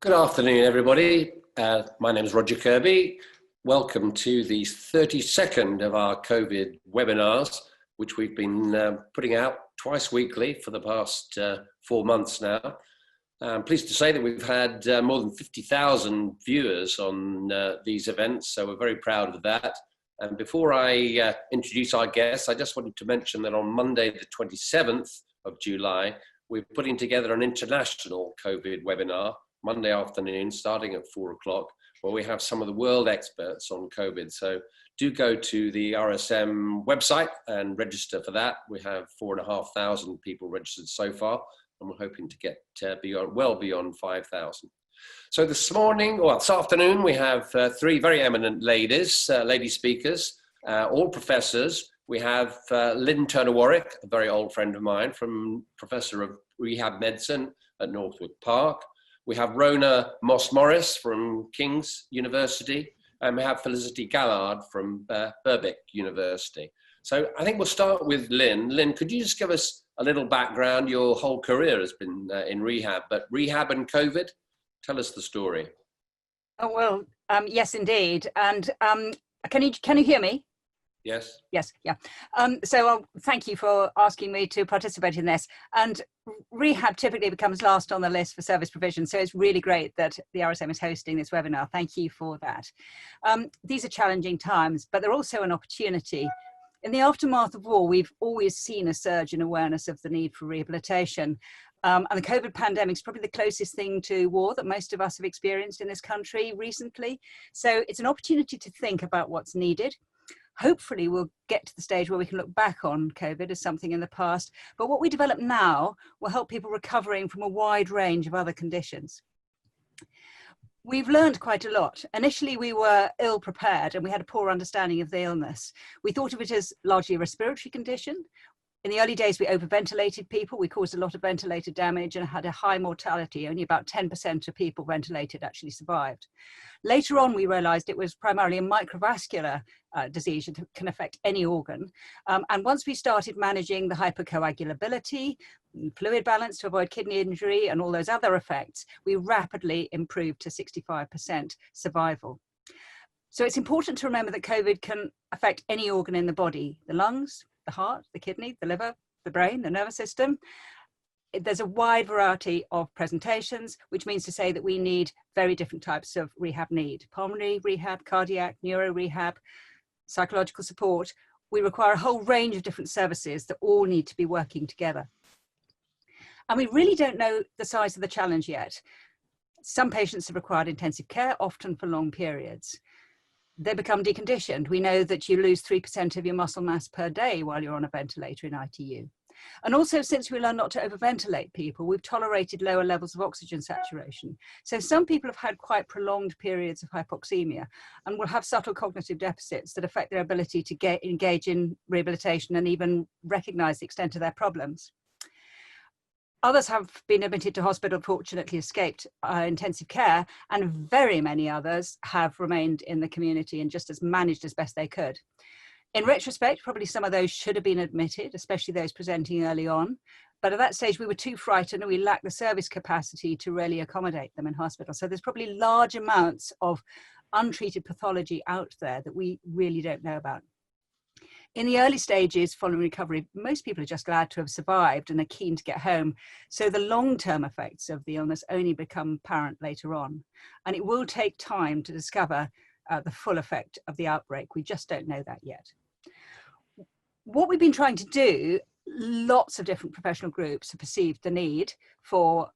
Good afternoon, everybody. My name is Roger Kirby. Welcome to the 32nd of our COVID webinars, which we've been putting out twice weekly for the past 4 months now. I'm pleased to say that we've had more than 50,000 viewers on these events, so we're very proud of that. And before I introduce our guests, I just wanted to mention that on Monday, the 27th of July, we're putting together an international COVID webinar, Monday afternoon, starting at 4 o'clock, where we have some of the world experts on COVID. So do go to the RSM website and register for that. We have 4,500 people registered so far, and we're hoping to get well beyond 5,000. So this afternoon, we have three very eminent lady speakers, all professors. We have Lynne Turner-Stokes, a very old friend of mine, Professor of Rehab Medicine at Northwick Park. We have Rona Moss-Morris from King's University, and we have Felicity Callard from Birkbeck University. So I think we'll start with Lynn. Lynn, could you just give us a little background? Your whole career has been in rehab, but rehab and COVID, tell us the story. Oh, well, yes, indeed. And can you hear me? Yes. Yes, yeah. So thank you for asking me to participate in this. And rehab typically becomes last on the list for service provision. So it's really great that the RSM is hosting this webinar. Thank you for that. These are challenging times, but they're also an opportunity. In the aftermath of war, we've always seen a surge in awareness of the need for rehabilitation. And the COVID pandemic is probably the closest thing to war that most of us have experienced in this country recently. So it's an opportunity to think about what's needed. Hopefully we'll get to the stage where we can look back on COVID as something in the past, but what we develop now will help people recovering from a wide range of other conditions. We've learned quite a lot. Initially, we were ill prepared and we had a poor understanding of the illness. We thought of it as largely a respiratory condition. In the early days, we overventilated people. We caused a lot of ventilator damage and had a high mortality. Only about 10% of people ventilated actually survived. Later on, we realized it was primarily a microvascular disease that can affect any organ. And once we started managing the hypercoagulability, fluid balance to avoid kidney injury and all those other effects, we rapidly improved to 65% survival. So it's important to remember that COVID can affect any organ in the body, the lungs, the heart, the kidney, the liver, the brain, the nervous system. There's a wide variety of presentations, which means to say that we need very different types of rehab need. Pulmonary rehab, cardiac, neuro rehab, psychological support. We require a whole range of different services that all need to be working together. And we really don't know the size of the challenge yet. Some patients have required intensive care, often for long periods. They become deconditioned. We know that you lose 3% of your muscle mass per day while you're on a ventilator in ITU. And also, since we learn not to overventilate people, we've tolerated lower levels of oxygen saturation. So some people have had quite prolonged periods of hypoxemia and will have subtle cognitive deficits that affect their ability to engage in rehabilitation and even recognize the extent of their problems. Others have been admitted to hospital, fortunately escaped intensive care, and very many others have remained in the community and just as managed as best they could. In retrospect, probably some of those should have been admitted, especially those presenting early on. But at that stage, we were too frightened and we lacked the service capacity to really accommodate them in hospital. So there's probably large amounts of untreated pathology out there that we really don't know about. In the early stages following recovery, most people are just glad to have survived and are keen to get home. So the long-term effects of the illness only become apparent later on. And it will take time to discover the full effect of the outbreak. We just don't know that yet. What we've been trying to do, lots of different professional groups have perceived the need for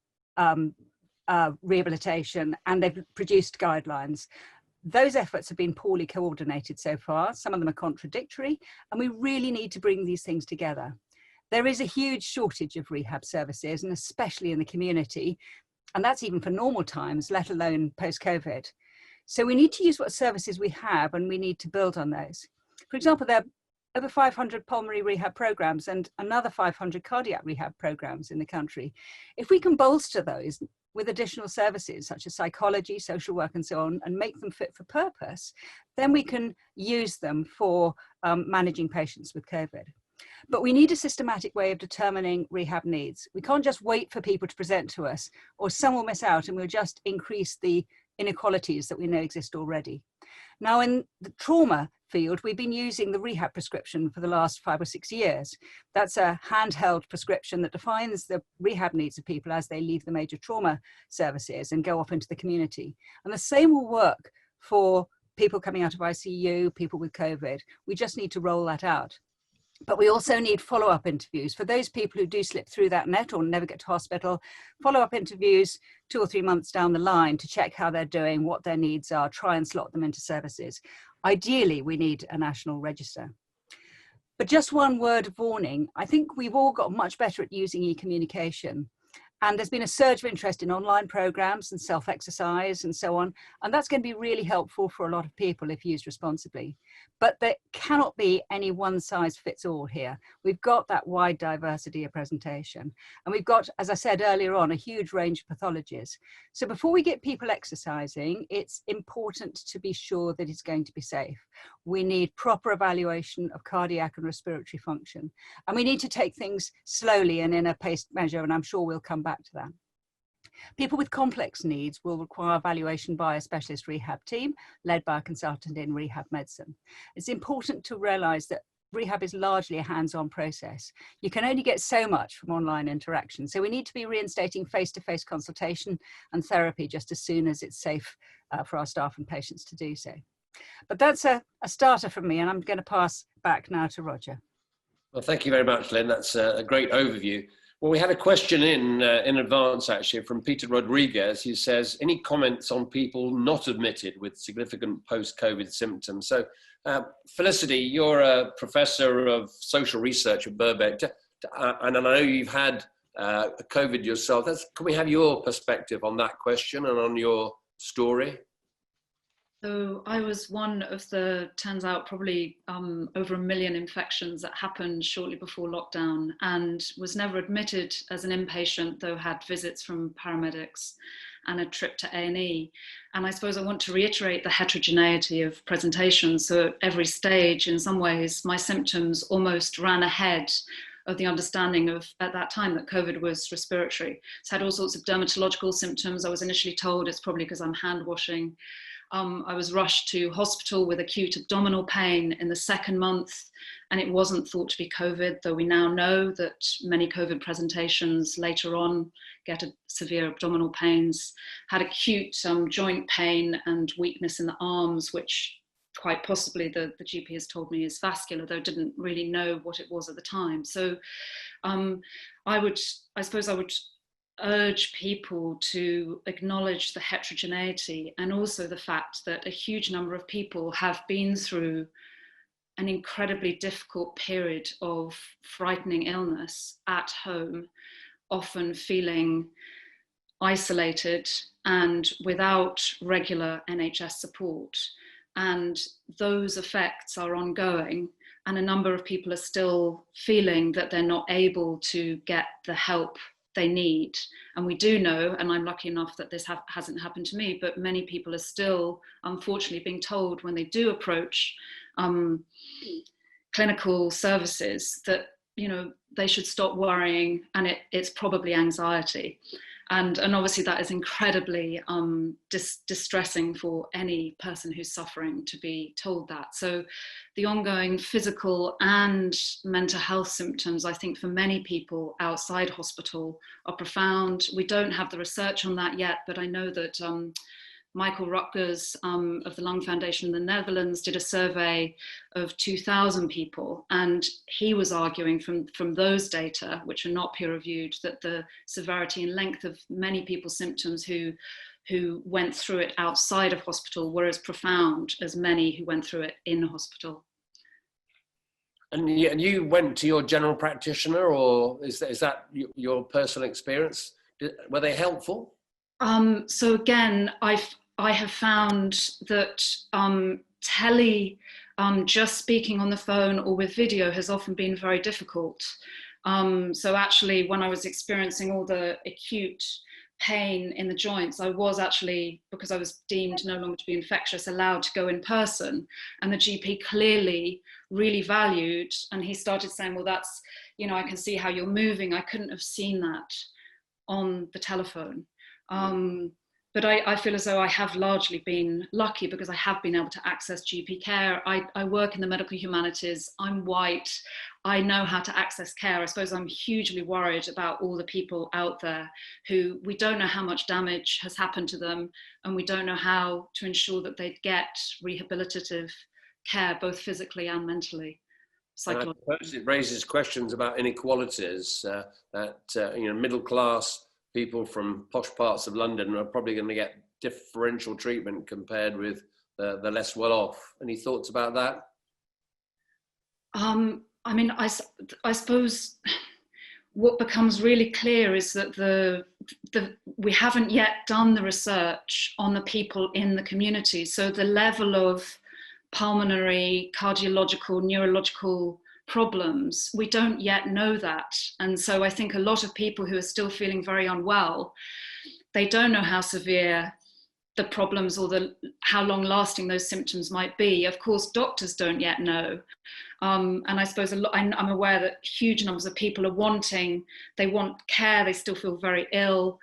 rehabilitation, and they've produced guidelines. Those efforts have been poorly coordinated so far. Some of them are contradictory, and we really need to bring these things together. There is a huge shortage of rehab services, and especially in the community, and that's even for normal times, let alone post-COVID. So we need to use what services we have, and we need to build on those. For example, there are over 500 pulmonary rehab programs and another 500 cardiac rehab programs in the country. If we can bolster those with additional services such as psychology, social work and so on, and make them fit for purpose, then we can use them for managing patients with COVID. But we need a systematic way of determining rehab needs. We can't just wait for people to present to us, or some will miss out and we'll just increase the inequalities that we know exist already. Now, in the trauma field, we've been using the rehab prescription for the last 5 or 6 years. That's a handheld prescription that defines the rehab needs of people as they leave the major trauma services and go off into the community. And the same will work for people coming out of ICU, people with COVID. We just need to roll that out. But we also need follow-up interviews for those people who do slip through that net or never get to hospital. Follow-up interviews 2 or 3 months down the line to check how they're doing, what their needs are, try and slot them into services. Ideally, we need a national register. But just one word of warning, I think we've all got much better at using e-communication. And there's been a surge of interest in online programs and self-exercise and so on. And that's going to be really helpful for a lot of people if used responsibly. But there cannot be any one size fits all here. We've got that wide diversity of presentation. And we've got, as I said earlier on, a huge range of pathologies. So before we get people exercising, it's important to be sure that it's going to be safe. We need proper evaluation of cardiac and respiratory function. And we need to take things slowly and in a paced measure, and I'm sure we'll come back to that. People with complex needs will require evaluation by a specialist rehab team led by a consultant in rehab medicine. It's important to realise that rehab is largely a hands-on process. You can only get so much from online interaction. So we need to be reinstating face-to-face consultation and therapy just as soon as it's safe for our staff and patients to do so. But that's a starter from me, and I'm going to pass back now to Roger. Well, thank you very much, Lynn. That's a great overview. Well, we had a question in advance, actually, from Peter Rodriguez. He says, any comments on people not admitted with significant post-COVID symptoms? So, Felicity, you're a professor of social research at Birkbeck, and I know you've had COVID yourself. Can we have your perspective on that question and on your story? So I was one of the, turns out, probably over 1 million infections that happened shortly before lockdown, and was never admitted as an inpatient, though had visits from paramedics and a trip to A&E. And I suppose I want to reiterate the heterogeneity of presentation. So at every stage, in some ways, my symptoms almost ran ahead of the understanding of, at that time, that COVID was respiratory. So I had all sorts of dermatological symptoms. I was initially told it's probably because I'm hand washing. I was rushed to hospital with acute abdominal pain in the 2nd month, and it wasn't thought to be COVID, though we now know that many COVID presentations later on get severe abdominal pains. Had acute joint pain and weakness in the arms, which quite possibly the GP has told me is vascular, though didn't really know what it was at the time. So I suppose I would urge people to acknowledge the heterogeneity and also the fact that a huge number of people have been through an incredibly difficult period of frightening illness at home, often feeling isolated and without regular NHS support. And those effects are ongoing, and a number of people are still feeling that they're not able to get the help they need. And we do know, and I'm lucky enough that this hasn't happened to me, but many people are still unfortunately being told when they do approach clinical services that, you know, they should stop worrying and it's probably anxiety. And obviously that is incredibly distressing for any person who's suffering to be told that. So the ongoing physical and mental health symptoms, I think for many people outside hospital are profound. We don't have the research on that yet, but I know that Michael Rutgers of the Lung Foundation in the Netherlands did a survey of 2,000 people, and he was arguing from those data, which are not peer-reviewed, that the severity and length of many people's symptoms who went through it outside of hospital were as profound as many who went through it in hospital. And you went to your general practitioner, or is that your personal experience? Were they helpful? So again, I have found that just speaking on the phone or with video has often been very difficult. So actually, when I was experiencing all the acute pain in the joints, I was actually, because I was deemed no longer to be infectious, allowed to go in person. And the GP clearly really valued, and he started saying, well, that's, you know, I can see how you're moving. I couldn't have seen that on the telephone. But I feel as though I have largely been lucky because I have been able to access GP care. I work in the medical humanities. I'm white. I know how to access care. I suppose I'm hugely worried about all the people out there who we don't know how much damage has happened to them, and we don't know how to ensure that they get rehabilitative care, both physically and mentally. And I suppose it raises questions about inequalities, that you know, middle class people from posh parts of London are probably going to get differential treatment compared with the less well-off. Any thoughts about that? I mean, I suppose what becomes really clear is that we haven't yet done the research on the people in the community. So the level of pulmonary, cardiological, neurological problems, we don't yet know that. And so I think a lot of people who are still feeling very unwell, they don't know how severe the problems or how long lasting those symptoms might be. Of course, doctors don't yet know. And I suppose I'm aware that huge numbers of people are they want care, they still feel very ill.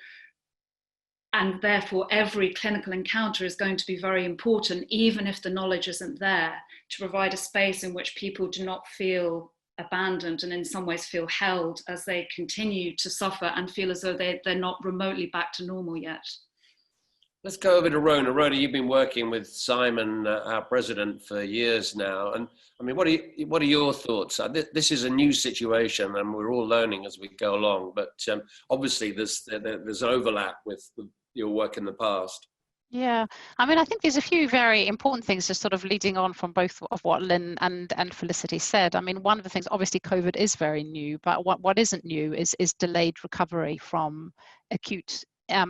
And therefore, every clinical encounter is going to be very important, even if the knowledge isn't there, to provide a space in which people do not feel abandoned and in some ways feel held as they continue to suffer and feel as though they're not remotely back to normal yet. Let's go over to Rona. Rona, you've been working with Simon, our president, for years now. And I mean, what are your thoughts? This is a new situation and we're all learning as we go along. But obviously there's overlap with your work in the past. Yeah, I mean, I think there's a few very important things just sort of leading on from both of what Lynn and Felicity said. I mean, one of the things, obviously COVID is very new, but what isn't new is delayed recovery from acute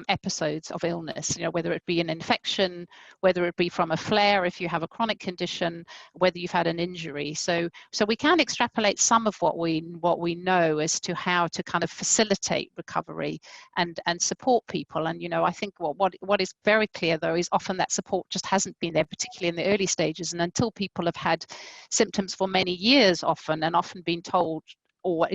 episodes of illness, you know, whether it be an infection, whether it be from a flare if you have a chronic condition, whether you've had an injury. So we can extrapolate some of what we know as to how to kind of facilitate recovery and support people. And, you know, I think what is very clear though is often that support just hasn't been there, particularly in the early stages, and until people have had symptoms for many years often been told or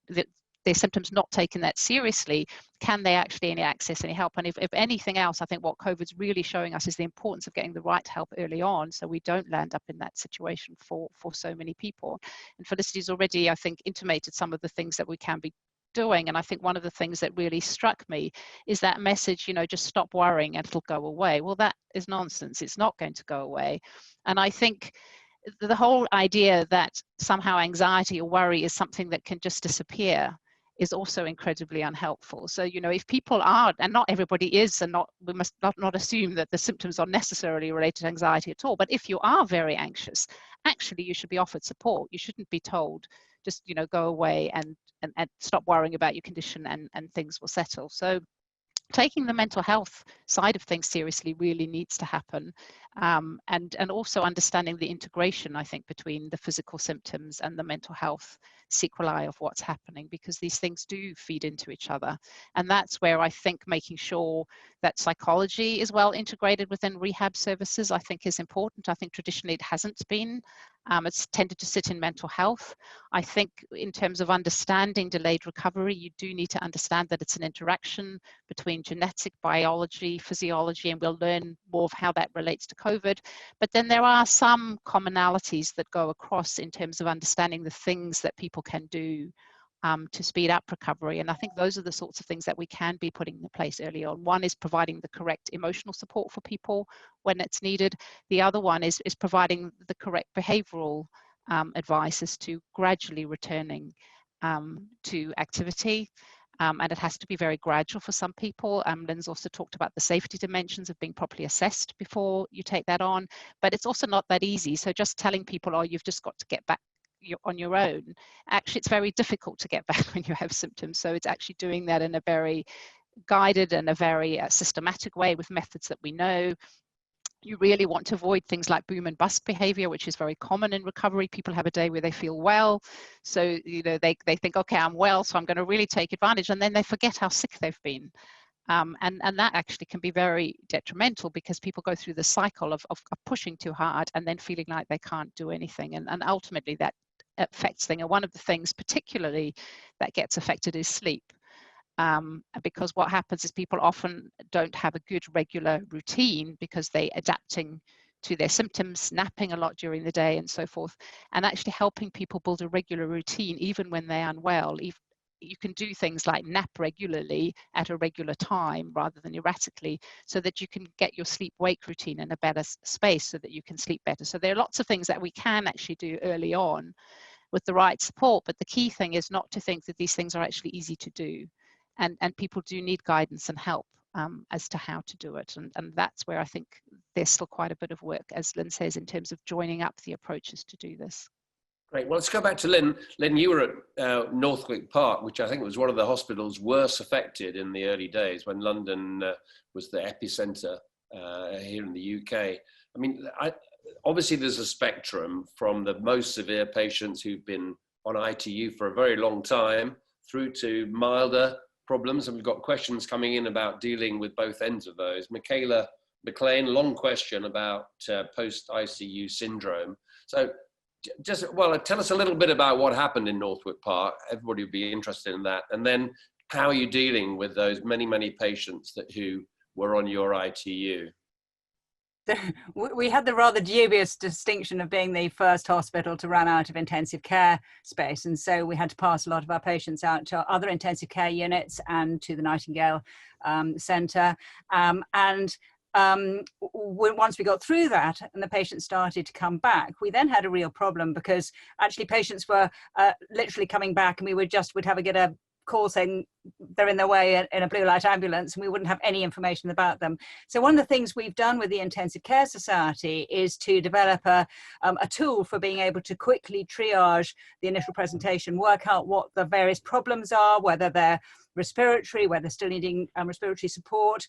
that their symptoms not taken that seriously, can they actually access any help? And if anything else, I think what COVID's really showing us is the importance of getting the right help early on so we don't land up in that situation for so many people. And Felicity's already, I think, intimated some of the things that we can be doing. And I think one of the things that really struck me is that message, you know, just stop worrying and it'll go away. Well, that is nonsense. It's not going to go away. And I think the whole idea that somehow anxiety or worry is something that can just disappear is also incredibly unhelpful. So, you know, if people are, and not everybody is, and we must not assume that the symptoms are necessarily related to anxiety at all, but if you are very anxious, actually you should be offered support. You shouldn't be told, just, you know, go away and stop worrying about your condition and things will settle. So taking the mental health side of things seriously really needs to happen. And also understanding the integration, I think, between the physical symptoms and the mental health sequelae of what's happening, because these things do feed into each other. And that's where I think making sure that psychology is well integrated within rehab services, I think, is important. I think traditionally it hasn't been. It's tended to sit in mental health. I think in terms of understanding delayed recovery, you do need to understand that it's an interaction between genetic, biology, physiology, and we'll learn more of how that relates to COVID. But then there are some commonalities that go across in terms of understanding the things that people can do to speed up recovery. And I think those are the sorts of things that we can be putting in place early on. One is providing the correct emotional support for people when it's needed. The other one is providing the correct behavioral advice as to gradually returning to activity. And it has to be very gradual for some people. Lynn's also talked about the safety dimensions of being properly assessed before you take that on, but it's also not that easy. So just telling people, oh, you've just got to get back on your own, actually it's very difficult to get back when you have symptoms. So it's actually doing that in a very guided and a very systematic way with methods that we know. You really want to avoid things like boom and bust behavior, which is very common in recovery. People have a day where they feel well. So, you know, they think, okay, I'm well, so I'm going to really take advantage. And then they forget how sick they've been. And that actually can be very detrimental, because people go through the cycle of pushing too hard and then feeling like they can't do anything. And ultimately that affects things. And one of the things particularly that gets affected is sleep. Because what happens is people often don't have a good regular routine because they're adapting to their symptoms, napping a lot during the day and so forth, and actually helping people build a regular routine even when they're unwell. You can do things like nap regularly at a regular time rather than erratically, so that you can get your sleep-wake routine in a better space so that you can sleep better. So there are lots of things that we can actually do early on with the right support, but the key thing is not to think that these things are actually easy to do. And people do need guidance and help as to how to do it. And that's where I think there's still quite a bit of work, as Lynn says, in terms of joining up the approaches to do this. Great. Well, let's go back to Lynn. Lynn, you were at Northwick Park, which I think was one of the hospitals worst affected in the early days when London was the epicenter here in the UK. I mean, obviously there's a spectrum from the most severe patients who've been on ITU for a very long time through to milder problems, and we've got questions coming in about dealing with both ends of those. Michaela McLean, long question about post-ICU syndrome. So tell us a little bit about what happened in Northwick Park. Everybody would be interested in that. And then how are you dealing with those many, many patients who were on your ITU? We had the rather dubious distinction of being the first hospital to run out of intensive care space, and so we had to pass a lot of our patients out to other intensive care units and to the Nightingale Centre. Once we got through that and the patients started to come back, we then had a real problem, because actually patients were literally coming back, and we would get a call saying they're in their way in a blue light ambulance, and we wouldn't have any information about them. So one of the things we've done with the Intensive Care Society is to develop a tool for being able to quickly triage the initial presentation, work out what the various problems are, whether they're respiratory, whether they're still needing respiratory support,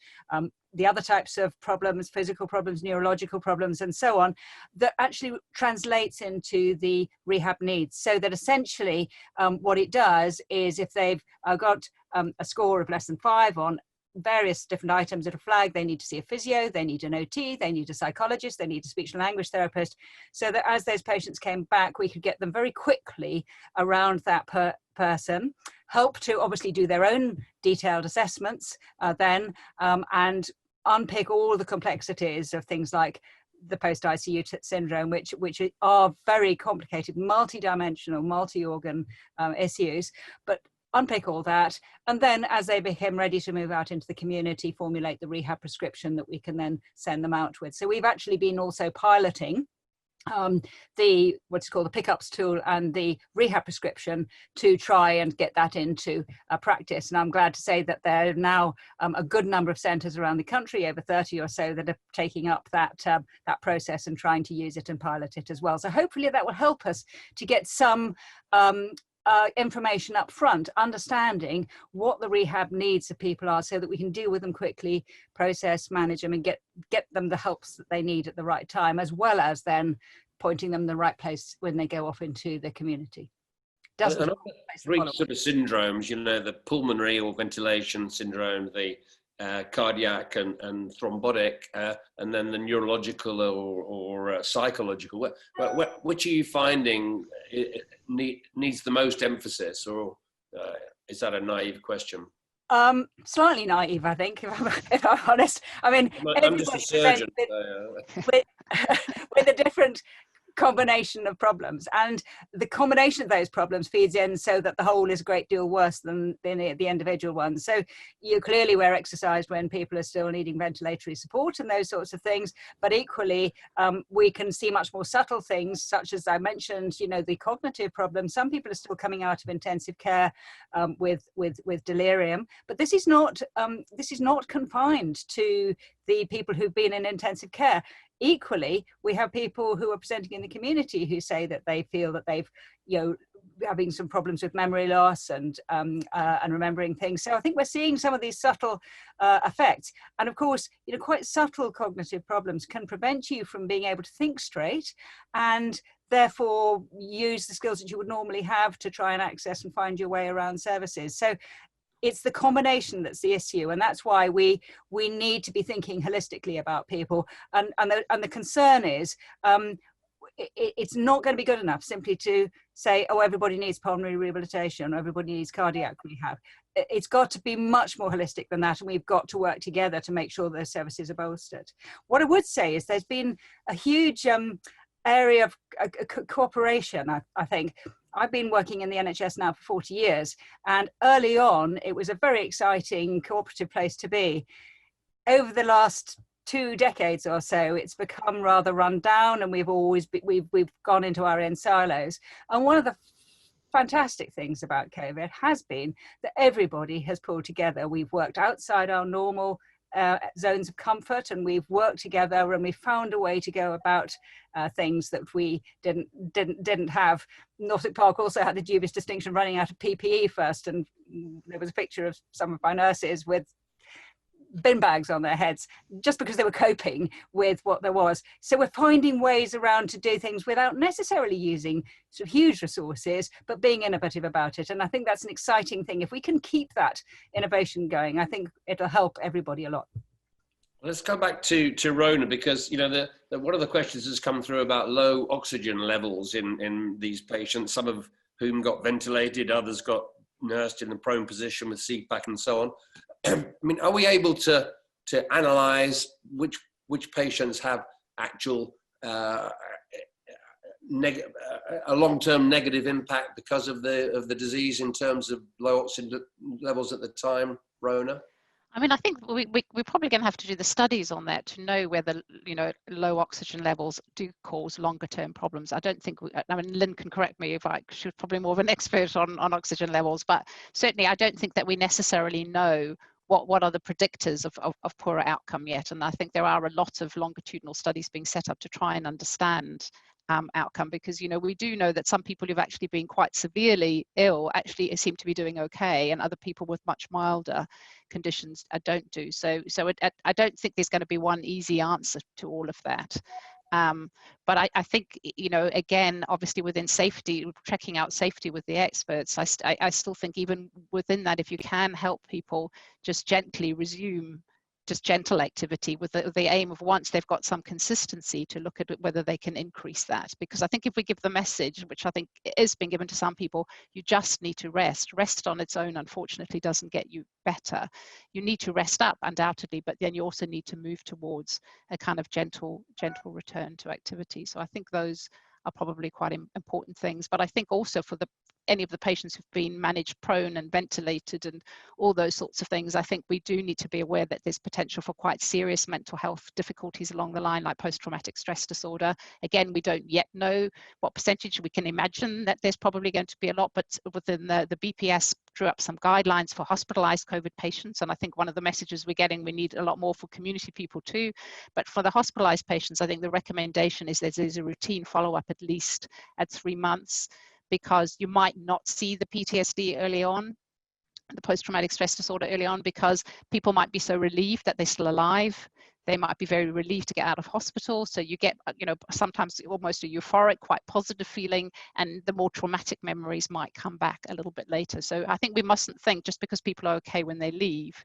the other types of problems, physical problems, neurological problems, and so on, that actually translates into the rehab needs. So that essentially what it does is, if they've got a score of less than 5 on various different items that are flagged, they need to see a physio, they need an OT, they need a psychologist, they need a speech and language therapist, so that as those patients came back, we could get them very quickly around that person, help to obviously do their own detailed assessments and unpick all the complexities of things like the post-ICU syndrome, which are very complicated, multi-dimensional, multi-organ issues, but unpick all that, and then as they became ready to move out into the community, formulate the rehab prescription that we can then send them out with. So we've actually been also piloting what's called the pickups tool and the rehab prescription to try and get that into practice. And I'm glad to say that there are now a good number of centres around the country, over 30 or so, that are taking up that process and trying to use it and pilot it as well. So hopefully that will help us to get some information up front, understanding what the rehab needs of people are, so that we can deal with them quickly, process, manage them, and get them the helps that they need at the right time, as well as then pointing them in the right place when they go off into the community. Three sort of syndromes, the pulmonary or ventilation syndrome, the cardiac and thrombotic, and then the neurological or psychological. Which are you finding needs the most emphasis, or is that a naive question? Slightly naive, I think, if I'm honest. I mean, I'm just a surgeon. With a different combination of problems, and the combination of those problems feeds in so that the whole is a great deal worse than the individual ones. So clearly we're exercised when people are still needing ventilatory support and those sorts of things, but equally we can see much more subtle things, such as I mentioned, the cognitive problems. Some people are still coming out of intensive care with delirium, but this is not confined to the people who've been in intensive care. Equally, we have people who are presenting in the community who say that they feel that they've, having some problems with memory loss and remembering things. So I think we're seeing some of these subtle effects. And of course, quite subtle cognitive problems can prevent you from being able to think straight, and therefore use the skills that you would normally have to try and access and find your way around services. So it's the combination that's the issue, and that's why we need to be thinking holistically about people. And the concern is it's not going to be good enough simply to say, oh, everybody needs pulmonary rehabilitation or everybody needs cardiac rehab. It's got to be much more holistic than that, and we've got to work together to make sure those services are bolstered. What I would say is there's been a huge area of cooperation, I think. I've been working in the NHS now for 40 years, and early on it was a very exciting cooperative place to be. Over the last 2 decades or so, it's become rather run down, and we've gone into our own silos. And one of the fantastic things about COVID has been that everybody has pulled together. We've worked outside our normal zones of comfort, and we've worked together, and we found a way to go about things that we didn't have. Northwick Park also had the dubious distinction of running out of PPE first, and there was a picture of some of my nurses with bin bags on their heads just because they were coping with what there was. So we're finding ways around to do things without necessarily using sort of huge resources, but being innovative about it. And I think that's an exciting thing. If we can keep that innovation going, I think it'll help everybody a lot. Let's come back to Rona, because one of the questions has come through about low oxygen levels in these patients, some of whom got ventilated, others got nursed in the prone position with CPAP and so on. I mean, are we able to analyse which patients have actual a long-term negative impact because of the disease in terms of low oxygen levels at the time, Rona? I mean, I think we're probably going to have to do the studies on that to know whether, low oxygen levels do cause longer term problems. I don't think, Lynn can correct me if she's probably more of an expert on oxygen levels, but certainly I don't think that we necessarily know what are the predictors of poorer outcome yet. And I think there are a lot of longitudinal studies being set up to try and understand outcome, because we do know that some people who've actually been quite severely ill actually seem to be doing okay, and other people with much milder conditions don't do so. I don't think there's going to be one easy answer to all of that. But I think, again, obviously within safety, checking out safety with the experts, I still think even within that, if you can help people just gently resume just gentle activity with the aim of, once they've got some consistency, to look at whether they can increase that. Because I think if we give the message, which I think is being given to some people, you just need to rest. Rest on its own, unfortunately, doesn't get you better. You need to rest up, undoubtedly, but then you also need to move towards a kind of gentle return to activity. So I think those are probably quite important things. But I think also for any of the patients who've been managed prone and ventilated and all those sorts of things, I think we do need to be aware that there's potential for quite serious mental health difficulties along the line, like post-traumatic stress disorder. Again, we don't yet know what percentage. We can imagine that there's probably going to be a lot, but within the BPS drew up some guidelines for hospitalized COVID patients. And I think one of the messages we're getting, we need a lot more for community people too. But for the hospitalized patients, I think the recommendation is there's a routine follow-up at least at 3 months, because you might not see the PTSD early on, the post-traumatic stress disorder early on, because people might be so relieved that they're still alive. They might be very relieved to get out of hospital. So you get, sometimes almost a euphoric, quite positive feeling, and the more traumatic memories might come back a little bit later. So I think we mustn't think just because people are okay when they leave,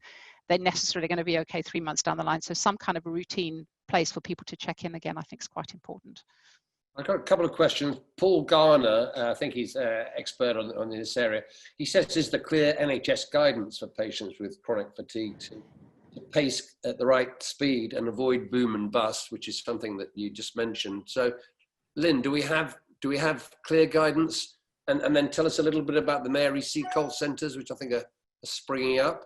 they're necessarily going to be okay 3 months down the line. So some kind of a routine place for people to check in again, I think, is quite important. I've got a couple of questions. Paul Garner, I think he's an expert on this area. He says, is there clear NHS guidance for patients with chronic fatigue to pace at the right speed and avoid boom and bust, which is something that you just mentioned. So, Lynn, do we have clear guidance? And then tell us a little bit about the Mary Seacole centres, which I think are springing up.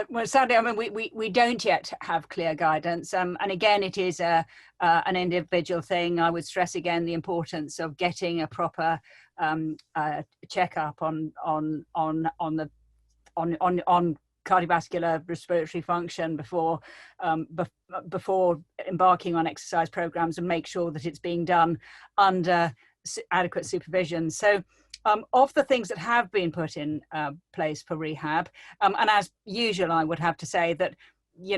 Well, sadly, I mean, we don't yet have clear guidance, and again, it is an individual thing. I would stress again the importance of getting a proper checkup on cardiovascular respiratory function before embarking on exercise programs, and make sure that it's being done under adequate supervision. So. Of the things that have been put in place for rehab, and as usual, I would have to say that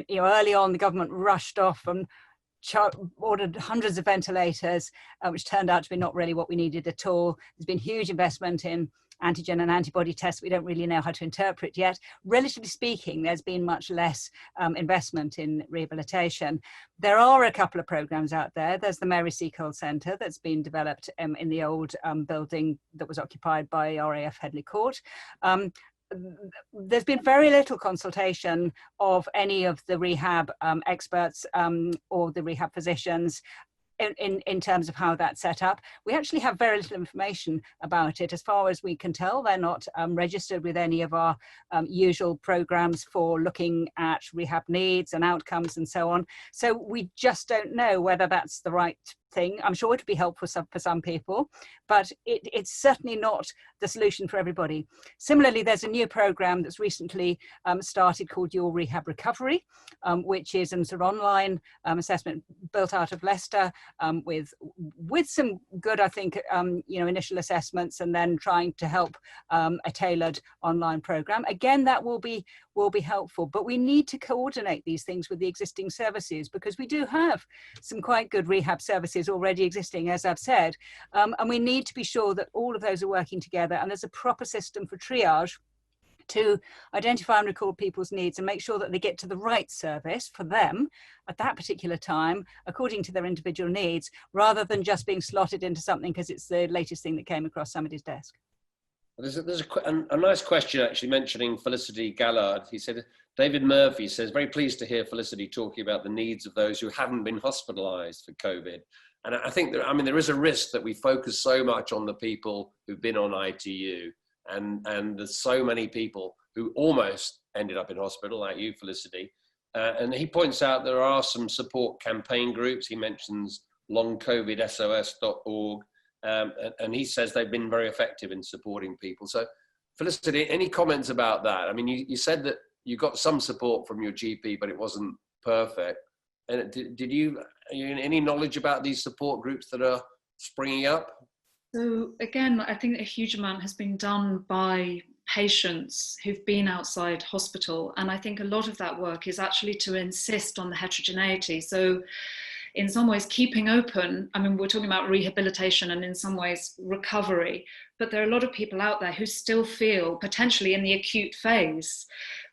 early on the government rushed off and ordered hundreds of ventilators, which turned out to be not really what we needed at all. There's been huge investment in antigen and antibody tests we don't really know how to interpret yet. Relatively speaking, there's been much less investment in rehabilitation. There are a couple of programs out there. There's the Mary Seacole Centre that's been developed in the old building that was occupied by RAF Headley Court. There's been very little consultation of any of the rehab experts or the rehab physicians in terms of how that's set up. We actually have very little information about it. As far as we can tell, they're not registered with any of our usual programs for looking at rehab needs and outcomes and so on. So we just don't know whether that's the right thing. I'm sure it would be helpful for some people, but it's certainly not the solution for everybody. Similarly, there's a new program that's recently started called Your Rehab Recovery, which is a sort of online assessment built out of Leicester with some good, I think, initial assessments, and then trying to help a tailored online program. Again, that will be helpful, but we need to coordinate these things with the existing services, because we do have some quite good rehab services already existing, as I've said, and we need to be sure that all of those are working together, and there's a proper system for triage to identify and record people's needs and make sure that they get to the right service for them at that particular time, according to their individual needs, rather than just being slotted into something because it's the latest thing that came across somebody's desk. There's a nice question actually mentioning Felicity Callard. He said, David Murphy says, very pleased to hear Felicity talking about the needs of those who haven't been hospitalised for COVID. And I think there is a risk that we focus so much on the people who've been on ITU, and there's so many people who almost ended up in hospital, like you, Felicity. And he points out there are some support campaign groups. He mentions longcovidsos.org. And he says they've been very effective in supporting people. So, Felicity, any comments about that? I mean, you said that you got some support from your GP, but it wasn't perfect. And did you any knowledge about these support groups that are springing up? So again, I think a huge amount has been done by patients who've been outside hospital. And I think a lot of that work is actually to insist on the heterogeneity. So in some ways, keeping open, I mean, we're talking about rehabilitation and in some ways recovery, but there are a lot of people out there who still feel potentially in the acute phase.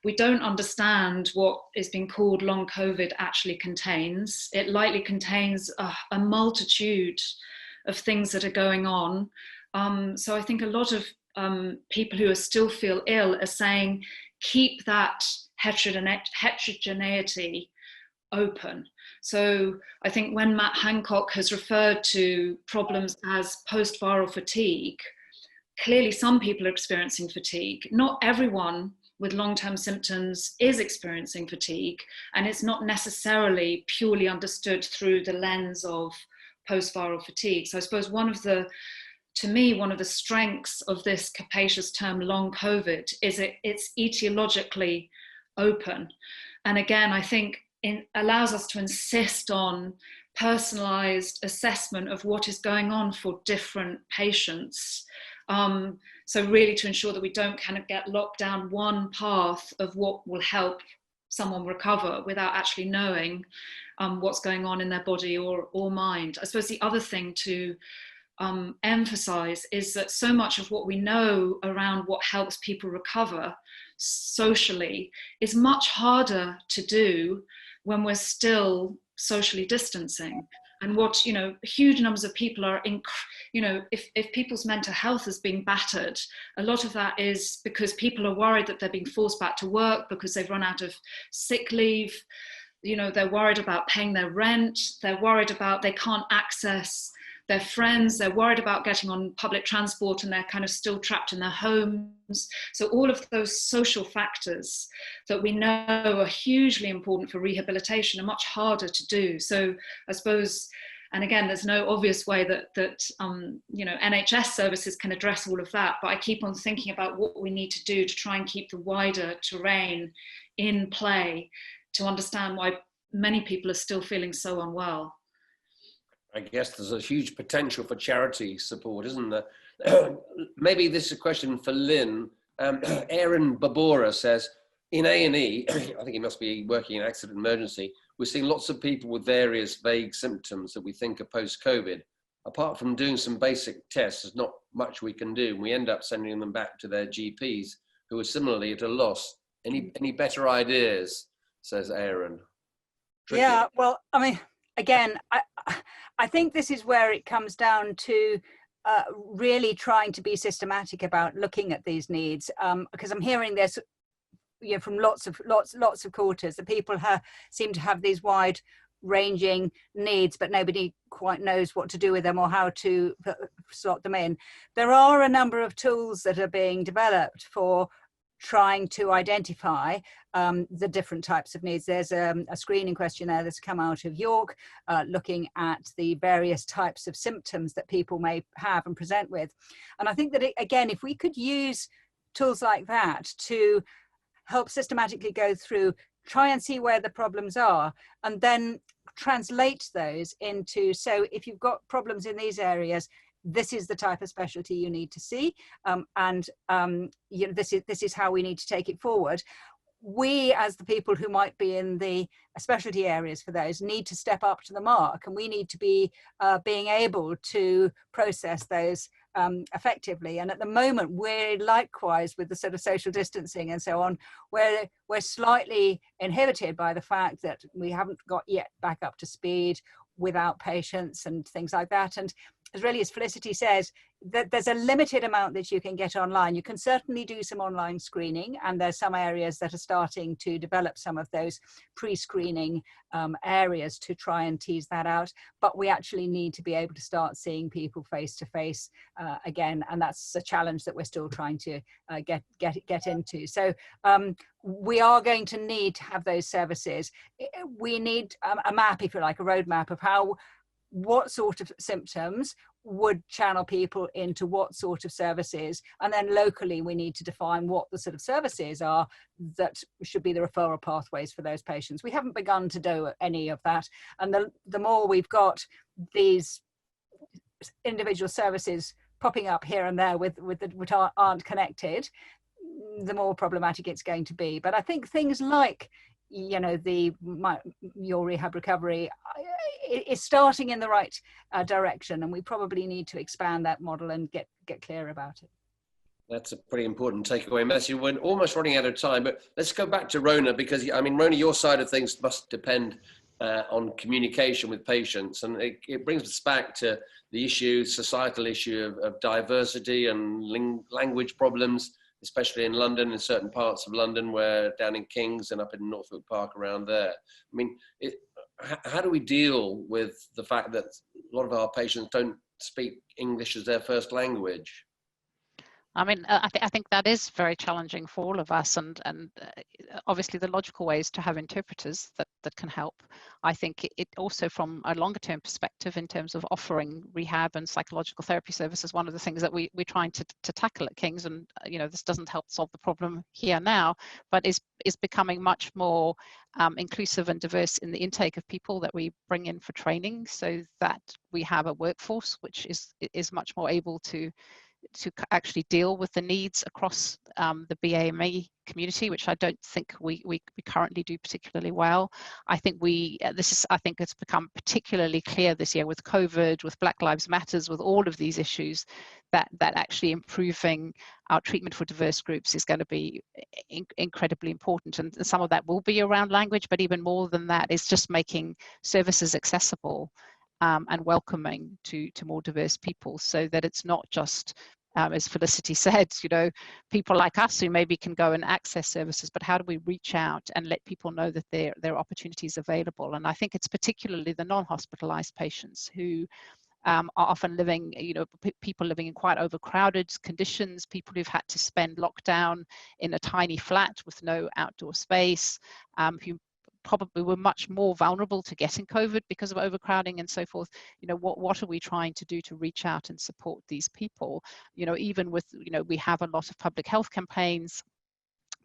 We don't understand what is being called long COVID actually contains. It likely contains a multitude of things that are going on. So I think a lot of people who still feel ill are saying, keep that heterogeneity open. So I think when Matt Hancock has referred to problems as post-viral fatigue, clearly some people are experiencing fatigue. Not everyone with long-term symptoms is experiencing fatigue, and it's not necessarily purely understood through the lens of post-viral fatigue. So I suppose one of the strengths of this capacious term long COVID is it's etiologically open. And again, I think it allows us to insist on personalized assessment of what is going on for different patients. So really to ensure that we don't kind of get locked down one path of what will help someone recover without actually knowing what's going on in their body or mind. I suppose the other thing to emphasize is that so much of what we know around what helps people recover socially is much harder to do when we're still socially distancing. And what, huge numbers of people are, if people's mental health is being battered, a lot of that is because people are worried that they're being forced back to work because they've run out of sick leave. They're worried about paying their rent. They're worried about they can't access their friends. They're worried about getting on public transport and they're kind of still trapped in their homes. So all of those social factors that we know are hugely important for rehabilitation are much harder to do. So I suppose, and again, there's no obvious way that NHS services can address all of that, but I keep on thinking about what we need to do to try and keep the wider terrain in play to understand why many people are still feeling so unwell. I guess there's a huge potential for charity support, isn't there? Maybe this is a question for Lynn. Aaron Babora says, in A&E, I think he must be working in accident emergency, we're seeing lots of people with various vague symptoms that we think are post-COVID. Apart from doing some basic tests, there's not much we can do. We end up sending them back to their GPs, who are similarly at a loss. Any better ideas, says Aaron. Tricky. Yeah, well, I mean, again, I think this is where it comes down to really trying to be systematic about looking at these needs, because I'm hearing this, you know, from lots of quarters that people seem to have these wide ranging needs, but nobody quite knows what to do with them or how to slot them in. There are a number of tools that are being developed for trying to identify the different types of needs. There's a screening questionnaire that's come out of York, looking at the various types of symptoms that people may have and present with. And I think that, again, if we could use tools like that to help systematically go through, try and see where the problems are, and then translate those into, so if you've got problems in these areas, this is the type of specialty you need to see, and you know, this is how we need to take it forward. We, as the people who might be in the specialty areas for those, need to step up to the mark, and we need to be being able to process those effectively. And at the moment, we're likewise, with the sort of social distancing and so on, we're slightly inhibited by the fact that we haven't got yet back up to speed without patients and things like that. And as really as Felicity says, that there's a limited amount that you can get online. You can certainly do some online screening, and there's some areas that are starting to develop some of those pre-screening areas to try and tease that out. But we actually need to be able to start seeing people face to face again, and that's a challenge that we're still trying to get into. So we are going to need to have those services. We need a map, if you like, a roadmap of what sort of symptoms would channel people into what sort of services, and then locally we need to define what the sort of services are that should be the referral pathways for those patients. We haven't begun to do any of that, and the more we've got these individual services popping up here and there which aren't connected, the more problematic it's going to be. But I think things like, you know, your rehab recovery is starting in the right direction, and we probably need to expand that model and get clear about it. That's a pretty important takeaway message. We're almost running out of time, but let's go back to Rona, because I mean, Rona, your side of things must depend on communication with patients, and it brings us back to the issue, societal issue of diversity and language problems, especially in London, in certain parts of London, where down in Kings and up in Northwick Park around there. I mean, how do we deal with the fact that a lot of our patients don't speak English as their first language? I mean, I think that is very challenging for all of us, and obviously the logical way is to have interpreters that can help. I think it also, from a longer term perspective, in terms of offering rehab and psychological therapy services, one of the things that we're trying to tackle at King's, and you know, this doesn't help solve the problem here now, but is becoming much more inclusive and diverse in the intake of people that we bring in for training, so that we have a workforce which is much more able to actually deal with the needs across the BAME community, which I don't think we currently do particularly well. I think I think it's become particularly clear this year with COVID, with Black Lives Matters, with all of these issues, that actually improving our treatment for diverse groups is going to be incredibly important. And some of that will be around language, but even more than that is just making services accessible and welcoming to more diverse people, so that it's not just, as Felicity said, you know, people like us who maybe can go and access services, but how do we reach out and let people know that there are opportunities available? And I think it's particularly the non-hospitalized patients who are often living, you know, people living in quite overcrowded conditions, people who've had to spend lockdown in a tiny flat with no outdoor space, who probably were much more vulnerable to getting COVID because of overcrowding and so forth. You know, what are we trying to do to reach out and support these people? You know, even with, you know, we have a lot of public health campaigns,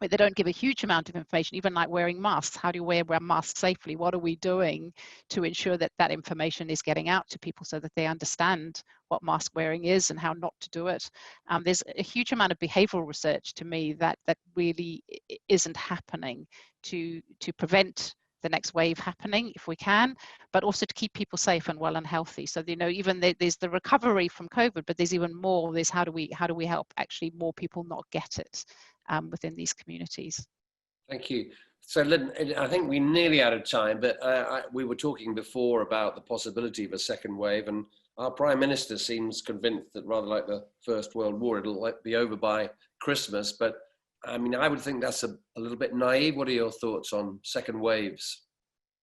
but they don't give a huge amount of information, even like wearing masks. How do you wear masks safely? What are we doing to ensure that that information is getting out to people so that they understand what mask wearing is and how not to do it? There's a huge amount of behavioral research, to me, that really isn't happening to prevent the next wave happening if we can, but also to keep people safe and well and healthy. So, you know, even there's the recovery from COVID, but there's even more, there's how do we help actually more people not get it within these communities. Thank you. So Lynn, I think we're nearly out of time, but we were talking before about the possibility of a second wave, and our Prime Minister seems convinced that rather like the First World War, it'll be over by Christmas. But I mean, I would think that's a little bit naive. What are your thoughts on second waves?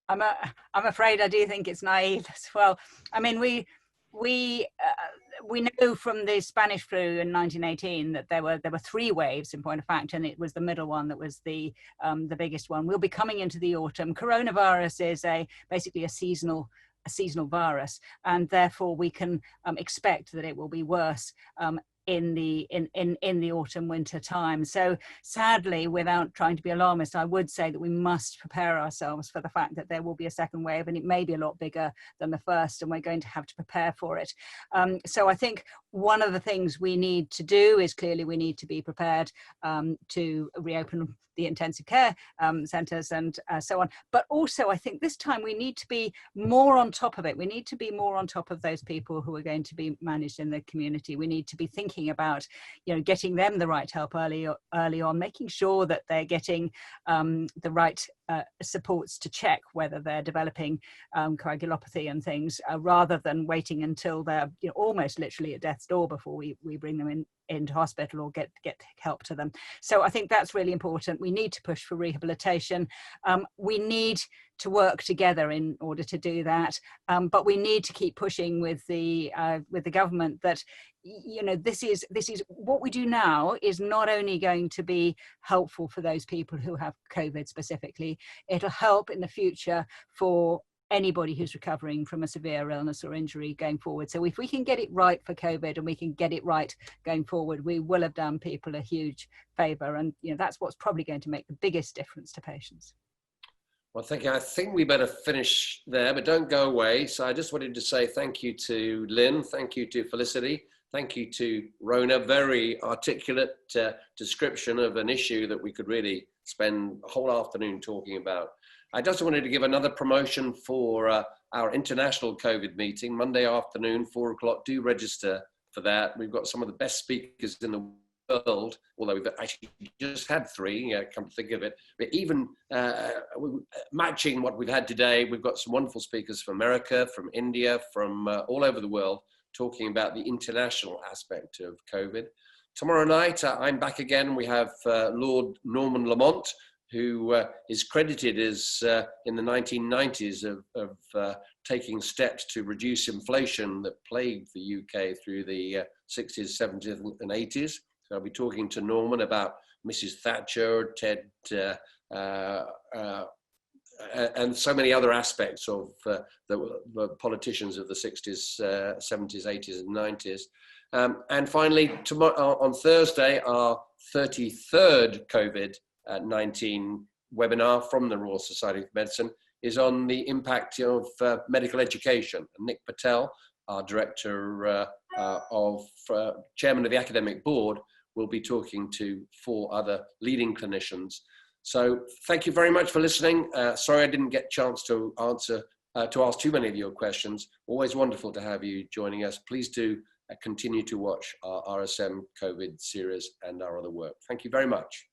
I'm afraid I do think it's naive as well. I mean, we know from the Spanish flu in 1918 that there were 3 waves in point of fact, and it was the middle one that was the biggest one. We'll be coming into the autumn. Coronavirus is basically a seasonal virus, and therefore we can expect that it will be worse in the autumn winter time. So sadly, without trying to be alarmist, I would say that we must prepare ourselves for the fact that there will be a second wave, and it may be a lot bigger than the first, and we're going to have to prepare for it. So I think one of the things we need to do is clearly we need to be prepared to reopen the intensive care centres and so on. But also I think this time we need to be more on top of it. We need to be more on top of those people who are going to be managed in the community. We need to be thinking about, you know, getting them the right help early on, making sure that they're getting the right supports to check whether they're developing coagulopathy and things, rather than waiting until they're, you know, almost literally at death's door before we bring them into hospital or get help to them. So I think that's really important. We need to push for rehabilitation. We need to work together in order to do that, but we need to keep pushing with the government that, you know, this is what we do now is not only going to be helpful for those people who have COVID specifically, it'll help in the future for anybody who's recovering from a severe illness or injury going forward. So if we can get it right for COVID and we can get it right going forward, we will have done people a huge favour, and, you know, that's what's probably going to make the biggest difference to patients. Well, thank you. I think we better finish there, but don't go away. So I just wanted to say thank you to Lynn, thank you to Felicity, thank you to Rona. Very articulate description of an issue that we could really spend a whole afternoon talking about. I just wanted to give another promotion for our international COVID meeting, Monday afternoon, 4 o'clock. Do register for that. We've got some of the best speakers in the world, although we've actually just had 3, come to think of it. But even matching what we've had today, we've got some wonderful speakers from America, from India, from all over the world, talking about the international aspect of COVID. Tomorrow night, I'm back again. We have Lord Norman Lamont, who is credited as in the 1990s of taking steps to reduce inflation that plagued the UK through the 60s, 70s and 80s. So I'll be talking to Norman about Mrs. Thatcher, Ted, and so many other aspects of the politicians of the 60s, 70s, 80s and 90s. And finally, tomorrow, on Thursday, our 33rd COVID-19 webinar from the Royal Society of Medicine is on the impact of medical education. And Nick Patel, our Director Chairman of the Academic Board, will be talking to 4 other leading clinicians. So thank you very much for listening. Sorry I didn't get a chance to ask too many of your questions. Always wonderful to have you joining us. Please do continue to watch our RSM COVID series and our other work. Thank you very much.